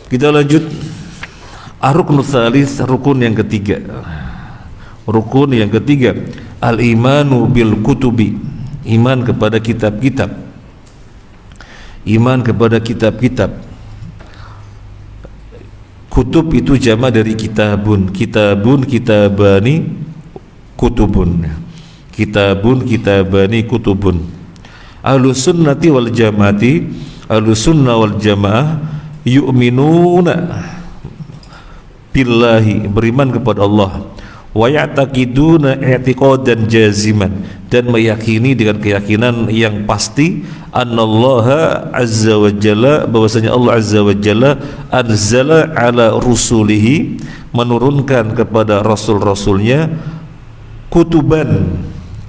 Kita lanjut. Ar-ruknu tsalits, rukun yang ketiga. Rukun yang ketiga, al-imanu bil kutubi, iman kepada kitab-kitab. Iman kepada kitab-kitab. Kutub itu jama dari kitabun. Kitabun, kitabani, kutubun. Kitabun, kitabani, kutubun. Ahlus sunnati wal jamaati, ahlus sunnah wal jamaah yu'minuna billahi, beriman kepada Allah, wa ya'taqiduna i'tiqadan jaziman, dan meyakini dengan keyakinan yang pasti annallaha azza wa jalla, bahwasanya Allah azza wa jalla anzala ala rusulihi, menurunkan kepada rasul-rasulnya, kutuban,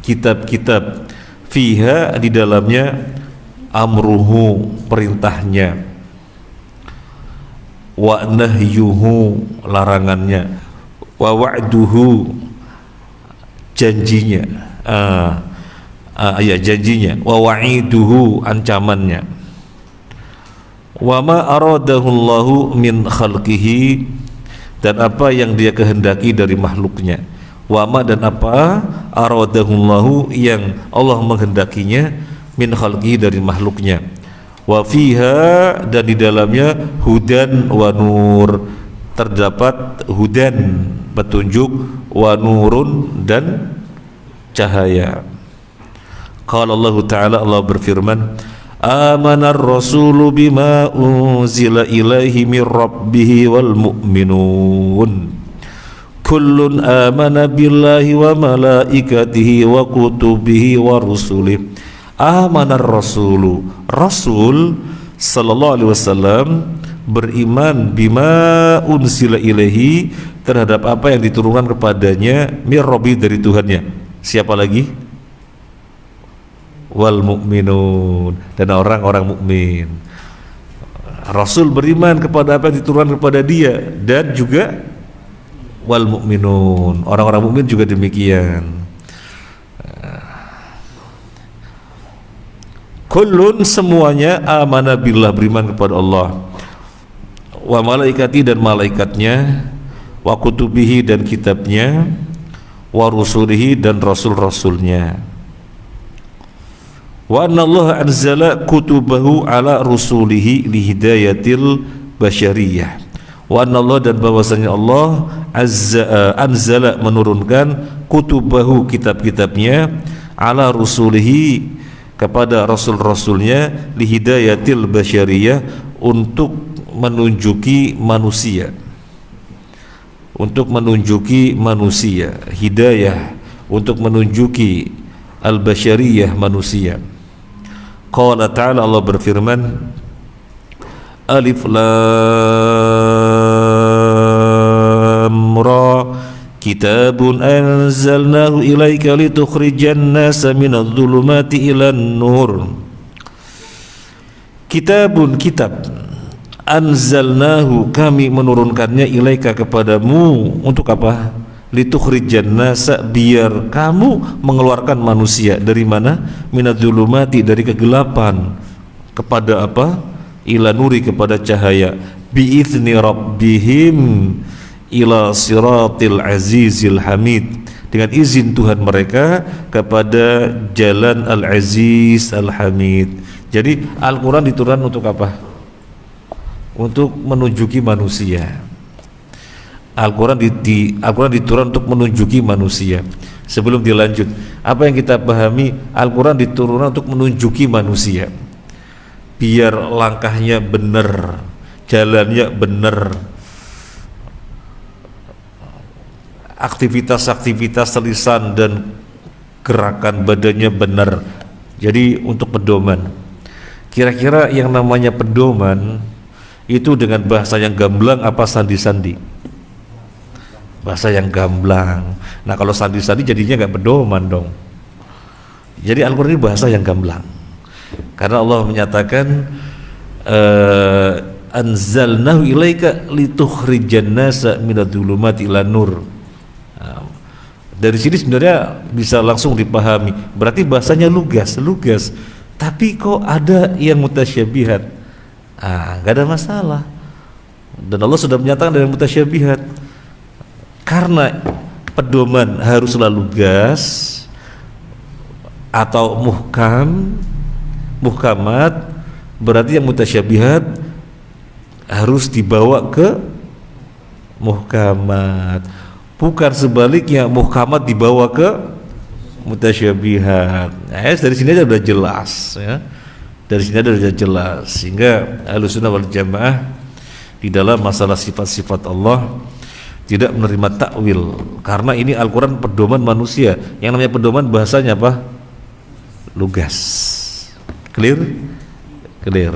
kitab-kitab, fiha, di dalamnya, amruhu, perintahnya, wa nahyuhu, larangannya, wa wa'duhu, janjinya, janjinya, wa wa'iduhu, ancamannya, wa ma aradahu Allahu min khalqihi, dan apa yang dia kehendaki dari makhluknya, wa ma, dan apa aradahu Allahu, yang Allah menghendakinya, min khalqihi, dari makhluknya, wa fiha, dan di dalamnya, hudan wa nur, terdapat hudan, petunjuk, wa nurun, dan cahaya. Qala Allah Ta'ala, Allah berfirman, amanar rasulu bima unzila ilaihi min rabbih wal mu'minun kullun amana billahi wa malaikatihi wa kutubihi wa rusulih. Amanar rasulu, rasul sallallahu alaihi wasallam beriman bima unzila ilaihi, terhadap apa yang diturunkan kepadanya, mir rabbi, dari Tuhannya. Siapa lagi? Wal mu'minun, dan orang-orang mukmin. Rasul beriman kepada apa yang diturunkan kepada dia, dan juga wal mu'minun, orang-orang mukmin juga demikian. Kullun, semuanya, amana billah, beriman kepada Allah, wa malaikati, dan malaikatnya, wa kutubihi, dan kitabnya, wa rusulihi, dan rasul-rasulnya, wa anna Allah anzala kutubahu ala rusulihi li hidayatil basyariyah, wa anna Allah, dan bahwasanya Allah anzala, menurunkan, kutubahu, kitab-kitabnya, ala rusulihi, kepada rasul-rasulnya, li hidayatil basyariyah, untuk menunjuki manusia, untuk menunjuki manusia, hidayah, untuk menunjuki al-basyariyah, manusia. Qala ta'ala, Allah berfirman, alif lam ra, kitabun anzalnahu ilaika litukhrijan nasa minadh dhulumati ilan nur. Kitabun, kitab, anzalnahu, kami menurunkannya, ilaika, kepadamu, untuk apa? Litukhrijan nasa, biar kamu mengeluarkan manusia dari mana? Minadh dhulumati, dari kegelapan, kepada apa? Ila nuri, kepada cahaya, biizni rabbihim ila siratil azizil hamid, dengan izin Tuhan mereka kepada jalan al-aziz al-hamid. Jadi Al-Quran diturunkan untuk apa? Untuk menunjuki manusia. Al-Quran diturunkan untuk menunjuki manusia. Sebelum dilanjut, apa yang kita pahami, Al-Quran diturunkan untuk menunjuki manusia, biar langkahnya benar, jalannya benar, aktivitas-aktivitas lisan dan gerakan badannya benar. Jadi untuk pedoman. Kira-kira yang namanya pedoman itu dengan bahasa yang gamblang apa sandi-sandi? Bahasa yang gamblang. Nah, kalau sandi-sandi jadinya nggak pedoman dong. Jadi Al-Quran ini bahasa yang gamblang, karena Allah menyatakan anzalnahu ilaika litukhrijan nasa minadh-dhulumati ilan nur. Dari sini sebenarnya bisa langsung dipahami, berarti bahasanya lugas, tapi kok ada yang mutasyabihat? Nggak ada masalah. Dan Allah sudah menyatakan dari mutasyabihat. Karena pedoman haruslah lugas atau muhkamat, berarti yang mutasyabihat harus dibawa ke muhkamat, bukan sebaliknya muhkamat dibawa ke mutasyabihat. Dari sini aja udah jelas ya. Dari sini aja udah jelas, sehingga Ahlussunnah wal Jamaah di dalam masalah sifat-sifat Allah tidak menerima takwil, karena ini Al-Quran pedoman manusia. Yang namanya pedoman bahasanya apa? Lugas. Clear? Clear.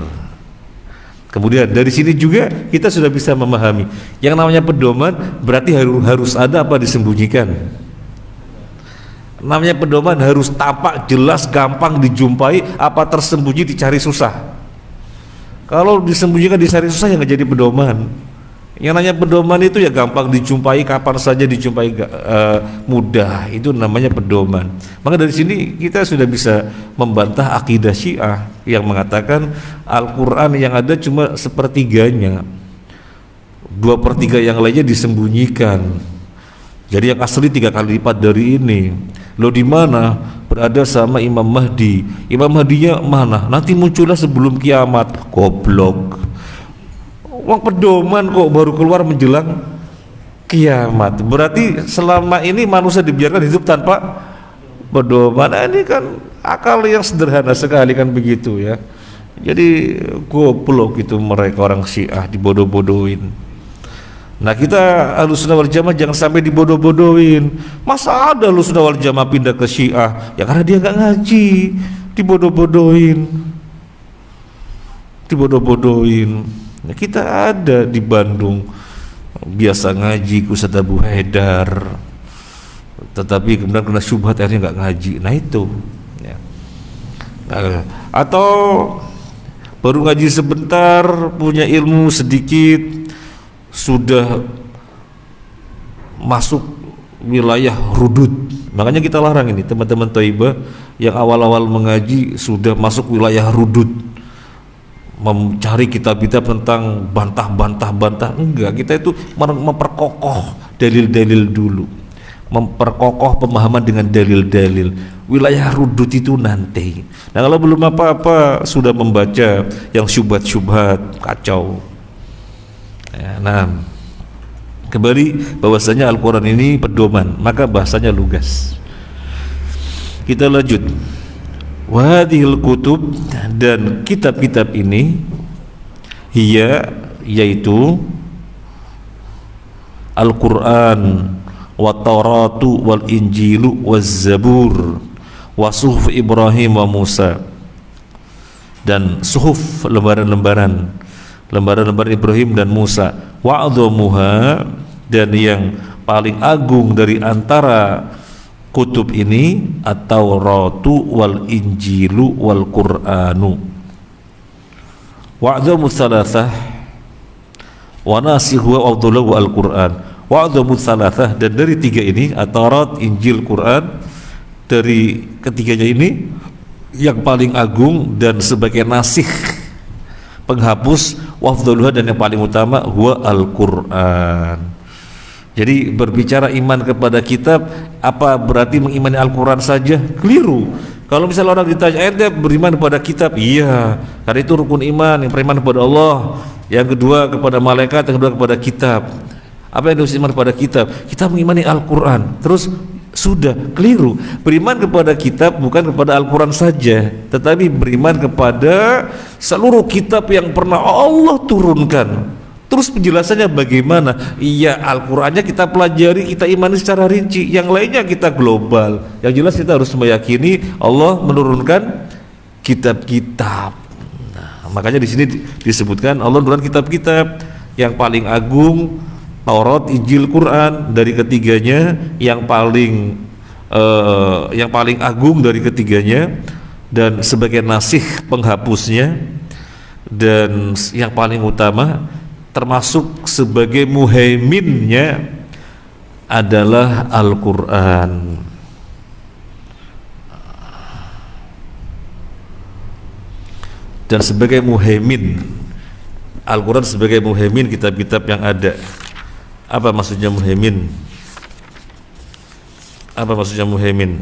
Kemudian dari sini juga kita sudah bisa memahami yang namanya pedoman berarti harus ada apa disembunyikan. Namanya pedoman harus tampak, jelas, gampang dijumpai, apa tersembunyi dicari susah. Kalau disembunyikan dicari susah ya nggak jadi pedoman. Yang namanya pedoman itu ya gampang dijumpai, kapan saja dijumpai, mudah, itu namanya pedoman. Maka dari sini kita sudah bisa membantah akidah Syiah yang mengatakan Al-Quran yang ada cuma sepertiganya, 2/3 yang lainnya disembunyikan. Jadi yang asli 3 kali lipat dari ini. Lo di mana? Berada sama Imam Mahdi. Imam Mahdinya mana? Nanti muncullah sebelum kiamat. Goblok. Wong pedoman kok baru keluar menjelang kiamat. Berarti selama ini manusia dibiarkan hidup tanpa pedoman. Nah, ini kan akal yang sederhana sekali kan begitu ya. Jadi goblok itu mereka orang Syiah, dibodoh-bodohin. Nah, kita Ahlussunnah wal Jamaah jangan sampai dibodoh-bodohin. Masa ada Ahlussunnah wal Jamaah pindah ke Syiah? Ya karena dia nggak ngaji, dibodoh-bodohin. Nah, kita ada di Bandung biasa ngaji Ustaz Abu Haidar, tetapi kemudian kena syubhat akhirnya nggak ngaji. Nah itu ya. Nah, atau baru ngaji sebentar, punya ilmu sedikit, sudah masuk wilayah rudud. Makanya kita larang ini teman-teman Thaibah yang awal-awal mengaji sudah masuk wilayah rudud, mencari kitab-kitab tentang bantah. Enggak, kita itu memperkokoh dalil-dalil dulu, memperkokoh pemahaman dengan dalil-dalil. Wilayah rudud itu nanti. Nah, kalau belum apa-apa sudah membaca yang syubhat-syubhat, kacau ya. Nah, kembali bahwasanya Al-Quran ini pedoman, maka bahasanya lugas. Kita lanjut. Wadhil kutub, dan kitab-kitab ini yaitu Al-Quran, wa Tauratu, wal Injilu, waz Zabur, wa suhuf Ibrahim wa Musa, dan suhuf lembaran-lembaran Ibrahim dan Musa, wa adhamuha, dan yang paling agung dari antara kutub ini at-Tauratu wal Injilu wal Qur'anu, wa'dhamu thalathah wa nasikhu wa abdullahu al-Qur'an. Wa'dhamu thalathah, dan dari 3 ini at-Taurat, Injil, Qur'an, dari ketiganya ini yang paling agung dan sebagai nasih, penghapus, wa abdulluha, dan yang paling utama huwa al-Qur'an. Jadi berbicara iman kepada kitab, apa berarti mengimani Al-Quran saja? Keliru. Kalau misalnya orang ditanya, ente beriman kepada kitab? Iya, karena itu rukun iman. Yang beriman kepada Allah, yang kedua kepada malaikat, yang kedua kepada kitab. Apa yang harus iman kepada kitab? Kita mengimani Al-Quran. Terus sudah, keliru. Beriman kepada kitab bukan kepada Al-Quran saja, tetapi beriman kepada seluruh kitab yang pernah Allah turunkan. Terus penjelasannya bagaimana? Iya, Al-Qur'annya kita pelajari, kita imani secara rinci, yang lainnya kita global. Yang jelas kita harus meyakini Allah menurunkan kitab-kitab. Nah, makanya di sini disebutkan Allah menurunkan kitab-kitab yang paling agung, Taurat, Injil, Quran. Dari ketiganya yang paling agung dari ketiganya, dan sebagai nasih, penghapusnya, dan yang paling utama termasuk sebagai muhaiminnya adalah Al-Quran. Dan sebagai muhaimin, Al-Quran sebagai muhaimin kitab-kitab yang ada. Apa maksudnya muhaimin? Apa maksudnya muhaimin?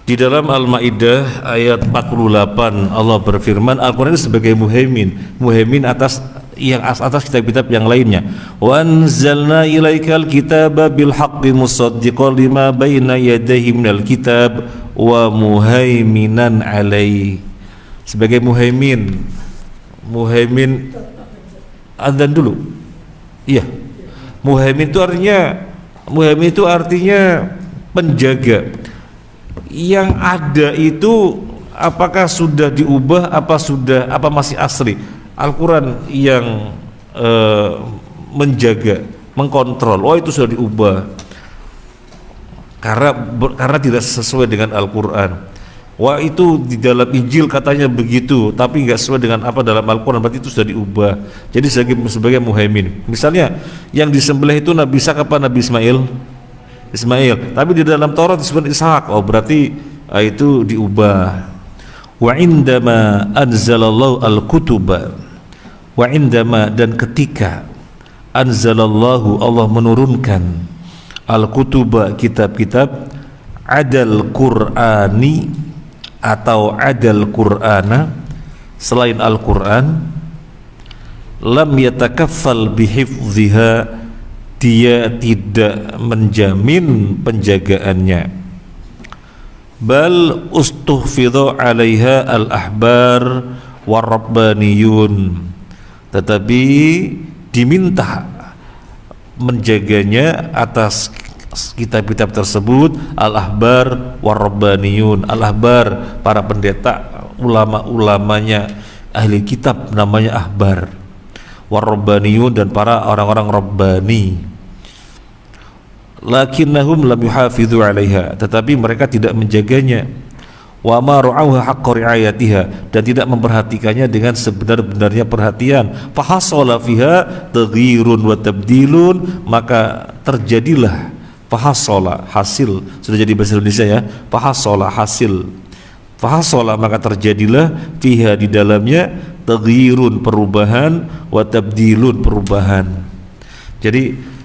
Di dalam Al-Maidah ayat 48 Allah berfirman, Al-Quran sebagai muhaimin, muhaimin atas kitab-kitab yang lainnya. Wa anzalna ilaikal kitaba bil haqqi musaddiqan lima baina yadayhi minal kitab wa muhaiminan alaihi. Sebagai muhaimin, muhaimin adzan dulu. Iya. Muhaimin itu artinya penjaga. Yang ada itu apakah sudah diubah, apa masih asli? Al-Quran yang menjaga, mengkontrol. Oh, itu sudah diubah karena tidak sesuai dengan Al-Quran. Wah, itu di dalam Injil katanya begitu, tapi nggak sesuai dengan apa dalam Al-Quran, berarti itu sudah diubah. Jadi sebagai muhaimin. Misalnya yang disembelih itu Nabi Ishak apa Nabi Ismail, tapi di dalam Taurat disebut Ishak. Oh, berarti itu diubah. Wa indama anzalallahu al-kutuba, wa indama, dan ketika anzalallahu, Allah menurunkan al-kutuba, kitab-kitab, adal Qur'ani atau adal Qur'ana, selain Al-Quran, lam yatakaffal bihifdhiha, dia tidak menjamin penjagaannya. Bal ustuhfidhu 'alaiha al-ahbar warabbaniyun, tetapi diminta menjaganya atas kitab-kitab tersebut al-ahbar warabbaniyun. Al-ahbar para pendeta, ulama-ulamanya ahli kitab namanya ahbar. Warabbaniyun, dan para orang-orang rabbani. Lakinnahum lam yuhafidhu 'alaiha, tetapi mereka tidak menjaganya. Wa ma ra'auha haqqa ri'ayatiha, dan tidak memperhatikannya dengan sebenar-benarnya perhatian. Fa hasala fiha taghyirun wa tabdilun, maka terjadilah fahasala, hasil, sudah jadi bahasa Indonesia ya. Fahasala, hasil. Fahasala, maka terjadilah fiha, di dalamnya, taghyirun, perubahan, wa tabdilun, perubahan. Jadi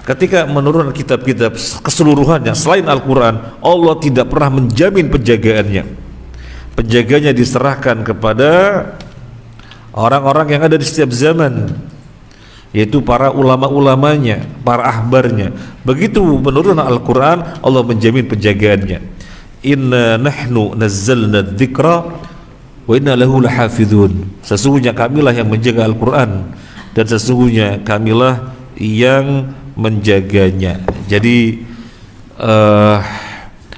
ketika menurunkan kitab-kitab keseluruhannya selain Al-Quran, Allah tidak pernah menjamin penjagaannya. Penjaganya diserahkan kepada orang-orang yang ada di setiap zaman, yaitu para ulama-ulamanya, para ahbarnya. Begitu menurun Al-Quran, Allah menjamin penjagaannya. Inna nahnu nazzalna dzikra wa inna lahu lahafidhun. Sesungguhnya kamilah yang menjaga Al-Quran, dan sesungguhnya kamilah yang menjaganya. Jadi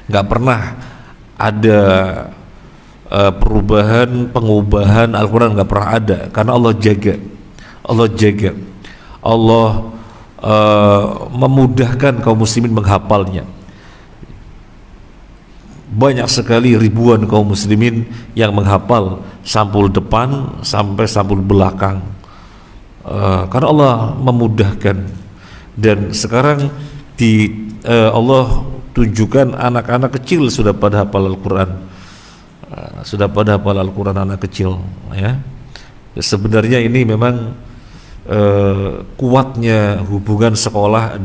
nggak pernah ada perubahan, pengubahan Al-Quran, nggak pernah ada, karena Allah jaga. Allah jaga. Allah memudahkan kaum muslimin menghafalnya. Banyak sekali, ribuan kaum muslimin yang menghafal sampul depan sampai sampul belakang, karena Allah memudahkan. Dan sekarang Allah tunjukkan anak-anak kecil sudah pada hafal Al-Quran, sudah pada hafal Al-Quran anak kecil ya. Sebenarnya ini memang kuatnya hubungan sekolah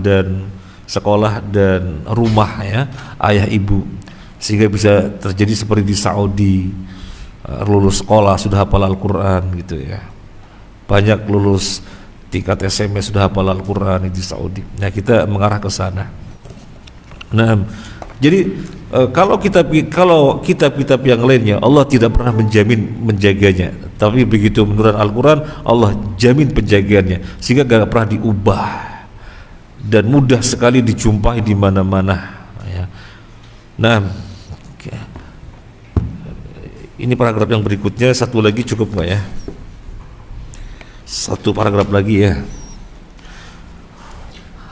dan rumah ya, ayah ibu, sehingga bisa terjadi seperti di Saudi, lulus sekolah sudah hafal Al-Quran gitu ya. Banyak lulus tingkat SMP sudah hafal Al-Quran di Saudi. Nah, kita mengarah ke sana. Nah, jadi kalau kitab-kitab yang lainnya Allah tidak pernah menjamin menjaganya, tapi begitu menurun Al-Quran, Allah jamin penjagaannya, sehingga gak pernah diubah dan mudah sekali dijumpai di mana-mana ya. Nah, ini paragraf yang berikutnya, satu lagi cukup nggak ya? Satu paragraf lagi ya.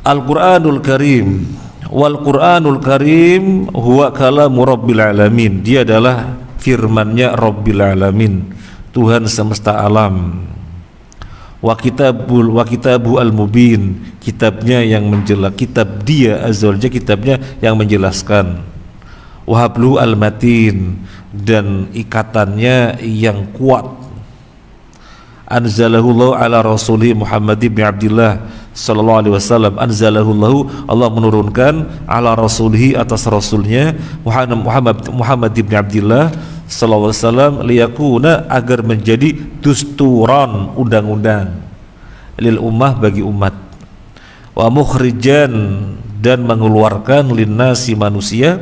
Al-Quranul Karim Wal Qur'anul Karim huwa kalamu Rabbil Alamin. Dia adalah firman-Nya Rabbil Alamin, Tuhan semesta alam. Wa kitabu al-mubin, kitabnya yang menjelaskan, kitab Dia azza wa jalla, kitabnya yang menjelaskan. Wa hablu al-matin, dan ikatannya yang kuat. Anzalahullahu ala rasulih Muhammad ibn Abdillah sallallahu alaihi wasallam. Anzalahullahu, Allah menurunkan, ala rasulihi, atas rasulnya Muhammad ibn Abdillah sallallahu alaihi wasallam, liyakuna, agar menjadi dusturan, undang-undang, lil ummah, bagi umat, wa mukhrijan, dan mengeluarkan, linnasi, manusia,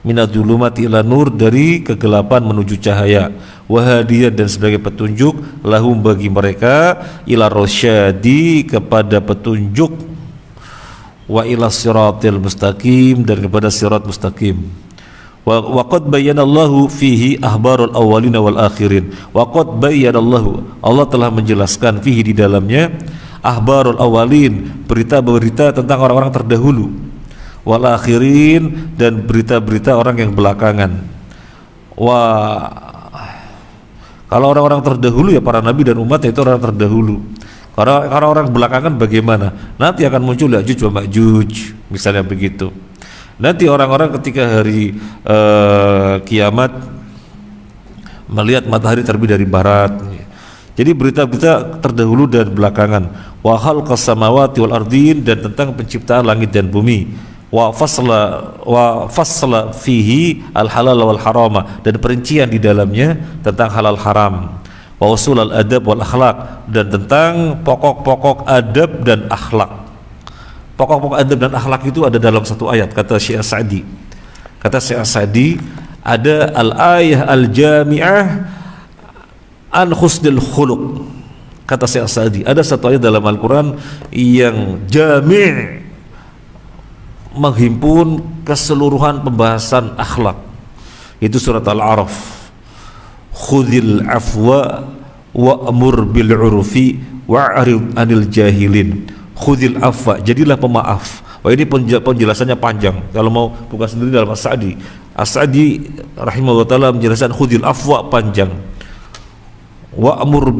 minadzulumati ila nur, dari kegelapan menuju cahaya, wahadiyan, dan sebagai petunjuk, lahum, bagi mereka, ila rasyadi, kepada petunjuk, wa ila siratil mustaqim, dan kepada sirat mustaqim. Wa qad bayyanallahu fihi ahbarul awwalin wal akhirin. Wa qad bayyanallahu, Allah telah menjelaskan, fihi, di dalamnya, ahbarul awwalin, berita-berita tentang orang-orang terdahulu, wal akhirin, dan berita-berita orang yang belakangan. Kalau orang-orang terdahulu ya para nabi dan umat, itu orang terdahulu. Karena orang belakangan bagaimana? Nanti akan muncul Ya'juj wa Ma'juj, misalnya begitu. Nanti orang-orang ketika hari kiamat melihat matahari terbit dari barat. Jadi berita-berita terdahulu dan belakangan. Wa khalqas samawati wal ardin, dan tentang penciptaan langit dan bumi. Wa fasla fihi al halal wal harama, dan perincian di dalamnya tentang halal haram. Wa usul al adab wal akhlaq, dan tentang pokok-pokok adab dan akhlak. Pokok-pokok adab dan akhlak itu ada dalam satu ayat, kata Syekh Sa'di. Kata Syekh Sa'di, ada al-ayah al-jami'ah an husnil khuluq. Kata Syekh Sa'di, ada satu ayat dalam Al-Quran yang jami', menghimpun keseluruhan pembahasan akhlak. Itu surat Al-A'raf. Khudhil afwa wa'mur bil urfi wa'rid anil jahilin. Khudhil afwa, jadilah pemaaf. Wah, ini penjelasannya panjang. Kalau mau buka sendiri dalam As-Sa'di. As-Sa'di rahimahullah taala menjelaskan khudhil afwa, panjang. Wa'mur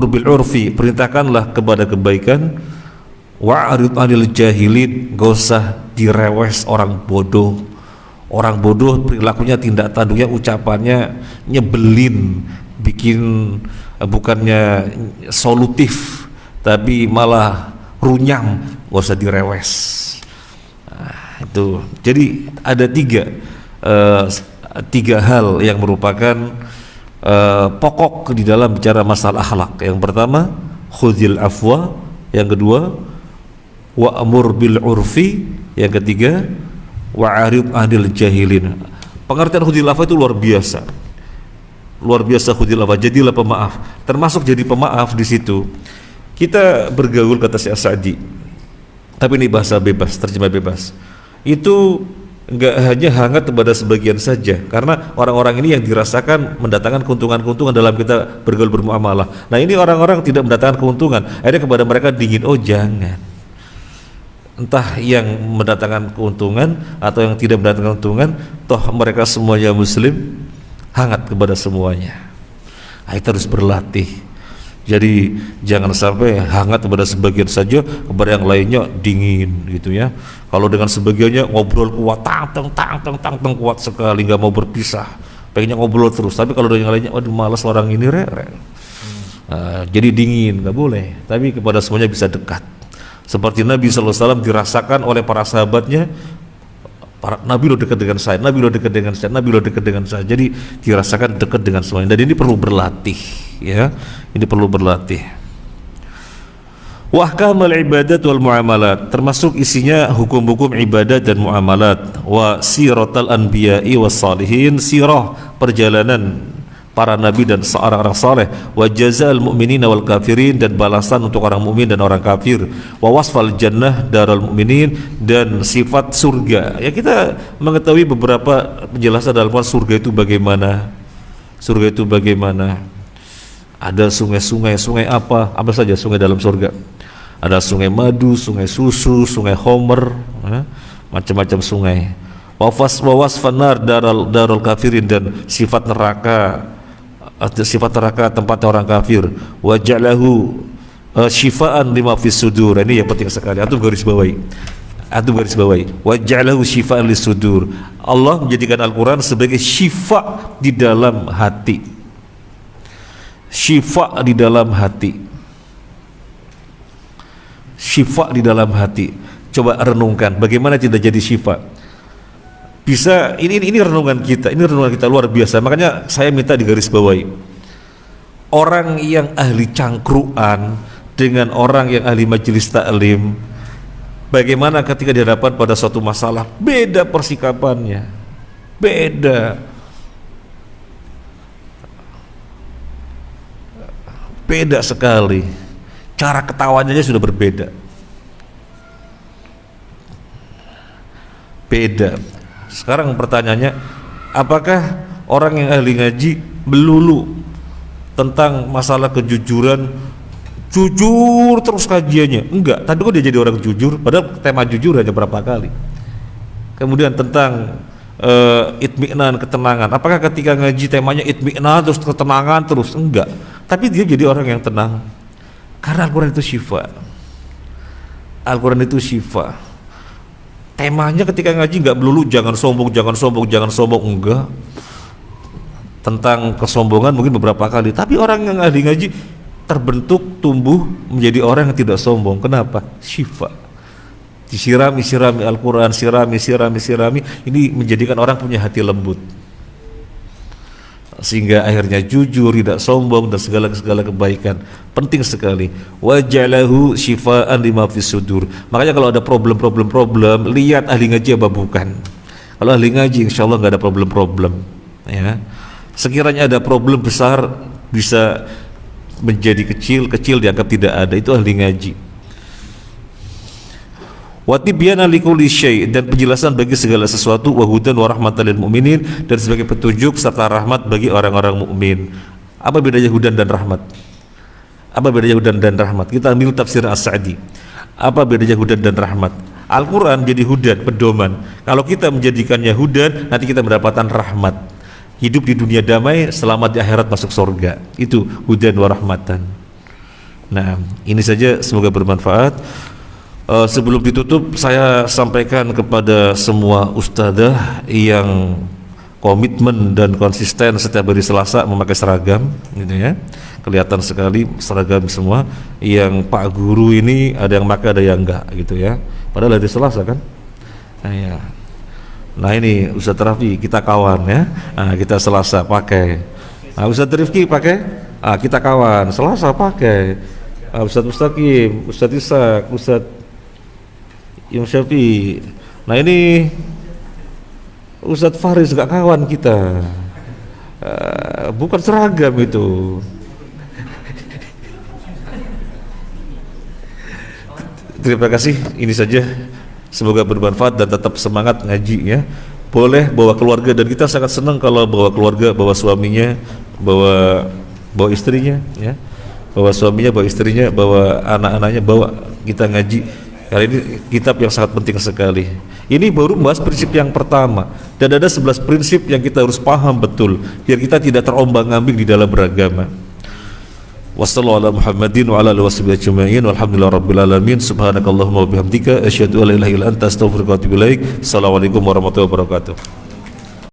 bil urfi, perintahkanlah kepada kebaikan. Wa'rid anil jahilin, gak usah direwes orang bodoh. Orang bodoh perilakunya, tindak tanduknya, ucapannya nyebelin, bikin bukannya solutif tapi malah runyam, gak usah direwes. Nah, itu. Jadi ada tiga hal yang merupakan pokok di dalam bicara masalah akhlak. Yang pertama, khudhil afwa. Yang kedua, wa'mur bil urfi. Yang ketiga, wa'arid anil jahilin. Pengertian khudhil afwa itu luar biasa. Luar biasa khudhil afwa, jadilah pemaaf. Termasuk jadi pemaaf di situ. Kita bergaul, kata Syekh Sa'di, tapi ini bahasa bebas, terjemah bebas. Itu enggak hanya hangat kepada sebagian saja, karena orang-orang ini yang dirasakan mendatangkan keuntungan-keuntungan dalam kita bergaul bermuamalah. Nah, ini orang-orang tidak mendatangkan keuntungan, akhirnya kepada mereka dingin. Oh jangan, entah yang mendatangkan keuntungan atau yang tidak mendatangkan keuntungan, toh mereka semuanya muslim, hangat kepada semuanya. Nah, kita harus berlatih. Jadi jangan sampai hangat kepada sebagian saja, kepada yang lainnya dingin gitu ya. Kalau dengan sebagiannya ngobrol kuat, tang kuat sekali, nggak mau berpisah, pengennya ngobrol terus. Tapi kalau dengan yang lainnya, waduh malas orang ini jadi dingin, nggak boleh. Tapi kepada semuanya bisa dekat. Seperti Nabi SAW dirasakan oleh para sahabatnya, Nabi lo dekat dengan saya, Nabi lo dekat dengan saya, Nabi lo dekat dengan saya. Jadi dirasakan dekat dengan semuanya. Dan ini perlu berlatih, ya. Ini perlu berlatih. Wahkamul ibadat wal muamalat, termasuk isinya hukum-hukum ibadat dan muamalat. Wa siratal anbiya'i was salihin, sirah perjalanan para nabi dan orang-orang saleh. Wa jazaa'al mu'minina wal kafirin, dan balasan untuk orang mukmin dan orang kafir. Wa wasfal jannah darul mu'minin, dan sifat surga. Ya, kita mengetahui beberapa penjelasan dalam surga itu bagaimana. Surga itu bagaimana? Ada sungai-sungai, sungai apa saja sungai dalam surga. Ada sungai madu, sungai susu, sungai Homer, macam-macam sungai. Wawas fanar darul kafirin, dan sifat neraka tempatnya orang kafir. Waja'lahu syifaan lima fis sudur. Ini yang penting sekali. Antum garis bawahi. Waja'lahu syifaan lis sudur. Allah menjadikan Al-Quran sebagai syifa di dalam hati. Syifa di dalam hati. Syifa di dalam hati. Coba renungkan bagaimana tidak jadi syifa. Bisa, ini renungan kita luar biasa. Makanya saya minta digarisbawahi. Orang yang ahli cangkruan dengan orang yang ahli majelis taklim, bagaimana ketika dihadapkan pada suatu masalah, beda persikapannya, beda sekali. Cara ketawanya sudah berbeda. Beda. Sekarang pertanyaannya, apakah orang yang ahli ngaji melulu tentang masalah kejujuran, jujur terus kajiannya? Enggak, tadi kok dia jadi orang jujur, padahal tema jujur hanya berapa kali. Kemudian tentang itmi'nan, ketenangan, apakah ketika ngaji temanya itmi'nan terus ketenangan terus? Enggak, tapi dia jadi orang yang tenang, karena Al-Quran itu syifa. Al-Quran itu syifa. Temanya ketika ngaji nggak melulu jangan sombong, enggak. Tentang kesombongan mungkin beberapa kali, tapi orang yang ahli ngaji terbentuk, tumbuh menjadi orang yang tidak sombong. Kenapa? Syifa. Disirami Al-Quran, sirami, ini menjadikan orang punya hati lembut, sehingga akhirnya jujur, tidak sombong, dan segala kebaikan. Penting sekali. Waja'lahu syifaan lima fis sudur. Makanya kalau ada problem, lihat ahli ngaji apa bukan. Kalau ahli ngaji insya Allah nggak ada problem, ya. Sekiranya ada problem besar bisa menjadi kecil dianggap tidak ada. Itu ahli ngaji. Wa tibyana likulli syai', dan penjelasan bagi segala sesuatu, wa hudan wa rahmatan lil mu'minin, dan sebagai petunjuk serta rahmat bagi orang-orang mukmin. Apa bedanya hudan dan rahmat? Kita ambil tafsir As-Sa'di. Apa bedanya hudan dan rahmat? Al-Quran jadi hudan, pedoman. Kalau kita menjadikannya hudan, nanti kita mendapatkan rahmat. Hidup di dunia damai, selamat di akhirat, masuk surga. Itu hudan wa rahmatan. Nah, ini saja, semoga bermanfaat. Sebelum ditutup, saya sampaikan kepada semua ustadzah yang komitmen dan konsisten setiap hari Selasa memakai seragam, gitu ya. Kelihatan sekali seragam semua. Yang Pak Guru ini ada yang pakai, ada yang enggak, gitu ya. Padahal hari Selasa kan. Nah, ya. Nah ini Ustadz Rafi, kita kawan ya. Nah, kita Selasa pakai. Nah, Ustadz Rifki pakai. Ah, kita kawan. Selasa pakai. Ustadz Mustaqim, Ustadz Ishak, Ustadz Imam Syafi'i. Nah ini Ustadz Faris gak kawan kita. Bukan seragam itu. Terima kasih, ini saja. Semoga bermanfaat dan tetap semangat ngaji ya. Boleh bawa keluarga, dan kita sangat senang kalau bawa keluarga, bawa suaminya, bawa istrinya ya. Bawa suaminya, bawa istrinya, bawa anak-anaknya, bawa kita ngaji. Karena ini kitab yang sangat penting sekali. Ini baru membahas prinsip yang pertama, dan ada 11 prinsip yang kita harus paham betul biar kita tidak terombang-ambing di dalam beragama. Wassallallahu ala Muhammadin wa ala alihi washabihi ajma'in walhamdulillahi rabbil alamin. Subhanakallahumma wa bihamdika asyhadu an la ilaha illa anta astaghfiruka wa atubu ilaik. Assalamualaikum warahmatullahi wabarakatuh.